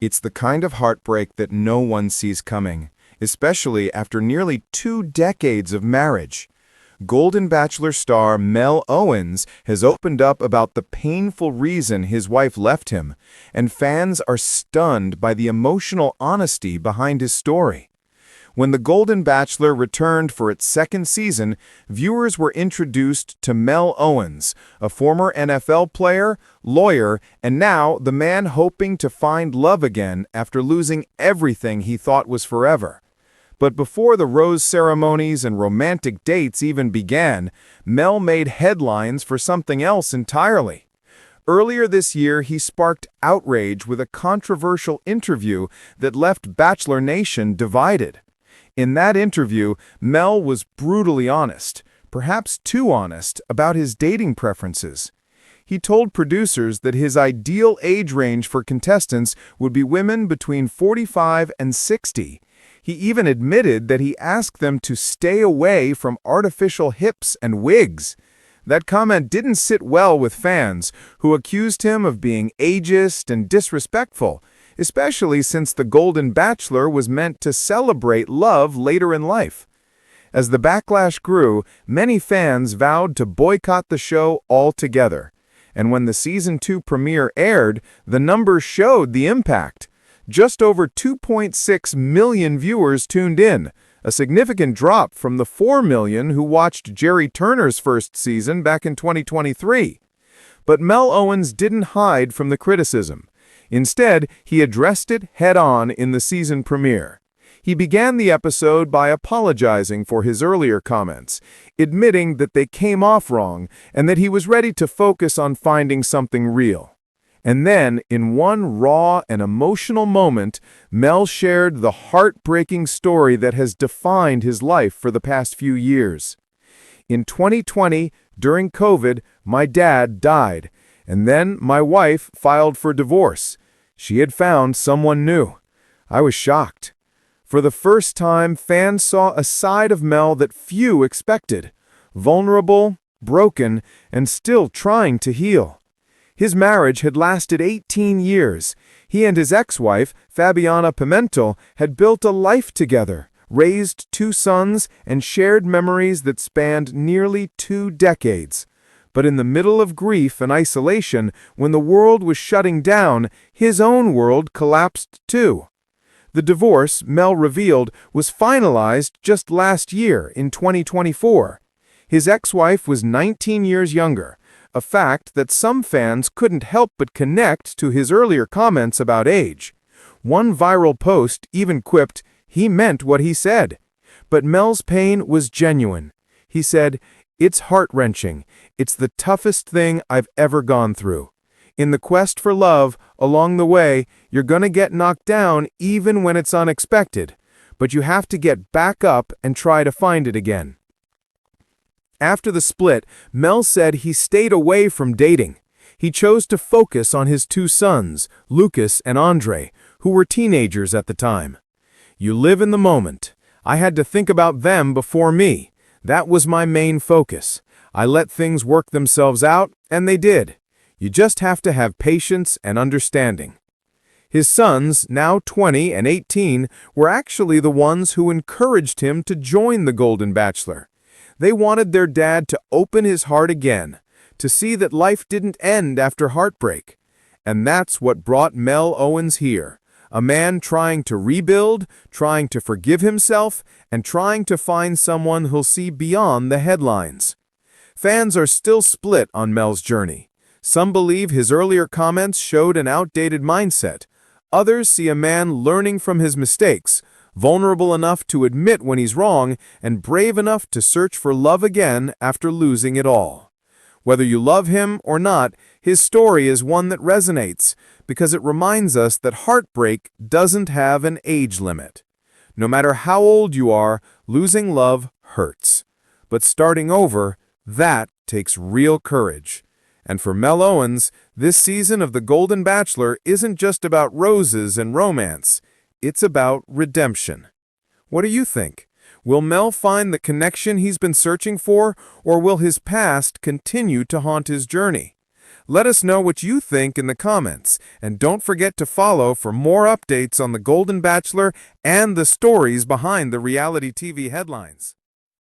It's the kind of heartbreak that no one sees coming, especially after nearly 2 decades of marriage. Golden Bachelor star Mel Owens has opened up about the painful reason his wife left him, and fans are stunned by the emotional honesty behind his story. When The Golden Bachelor returned for its second season, viewers were introduced to Mel Owens, a former NFL player, lawyer, and now the man hoping to find love again after losing everything he thought was forever. But before the rose ceremonies and romantic dates even began, Mel made headlines for something else entirely. Earlier this year, he sparked outrage with a controversial interview that left Bachelor Nation divided. In that interview, Mel was brutally honest, perhaps too honest, about his dating preferences. He told producers that his ideal age range for contestants would be women between 45 and 60. He even admitted that he asked them to stay away from artificial hips and wigs. That comment didn't sit well with fans, who accused him of being ageist and disrespectful, especially since The Golden Bachelor was meant to celebrate love later in life. As the backlash grew, many fans vowed to boycott the show altogether. And when the Season 2 premiere aired, the numbers showed the impact. Just over 2.6 million viewers tuned in, a significant drop from the 4 million who watched Jerry Turner's first season back in 2023. But Mel Owens didn't hide from the criticism. Instead, he addressed it head-on in the season premiere. He began the episode by apologizing for his earlier comments, admitting that they came off wrong and that he was ready to focus on finding something real. And then, in one raw and emotional moment, Mel shared the heartbreaking story that has defined his life for the past few years. In 2020, during COVID, my dad died, and then my wife filed for divorce. She had found someone new. I was shocked. For the first time, fans saw a side of Mel that few expected: vulnerable, broken, and still trying to heal. His marriage had lasted 18 years. He and his ex-wife, Fabiana Pimentel, had built a life together, raised 2 sons, and shared memories that spanned nearly 2 decades. But in the middle of grief and isolation, when the world was shutting down, his own world collapsed too. The divorce, Mel revealed, was finalized just last year, in 2024. His ex-wife was 19 years younger, a fact that some fans couldn't help but connect to his earlier comments about age. One viral post even quipped, "He meant what he said." But Mel's pain was genuine. He said, "It's heart-wrenching. It's the toughest thing I've ever gone through. In the quest for love, along the way, you're gonna get knocked down even when it's unexpected. But you have to get back up and try to find it again." After the split, Mel said he stayed away from dating. He chose to focus on his 2 sons, Lucas and Andre, who were teenagers at the time. "You live in the moment. I had to think about them before me. That was my main focus. I let things work themselves out, and they did. You just have to have patience and understanding." His sons, now 20 and 18, were actually the ones who encouraged him to join The Golden Bachelor. They wanted their dad to open his heart again, to see that life didn't end after heartbreak. And that's what brought Mel Owens here, a man trying to rebuild, trying to forgive himself, and trying to find someone who'll see beyond the headlines. Fans are still split on Mel's journey. Some believe his earlier comments showed an outdated mindset. Others see a man learning from his mistakes, vulnerable enough to admit when he's wrong, and brave enough to search for love again after losing it all. Whether you love him or not, his story is one that resonates, because it reminds us that heartbreak doesn't have an age limit. No matter how old you are, losing love hurts. But starting over, that takes real courage. And for Mel Owens, this season of The Golden Bachelor isn't just about roses and romance. It's about redemption. What do you think? Will Mel find the connection he's been searching for, or will his past continue to haunt his journey? Let us know what you think in the comments, and don't forget to follow for more updates on the Golden Bachelor and the stories behind the reality TV headlines.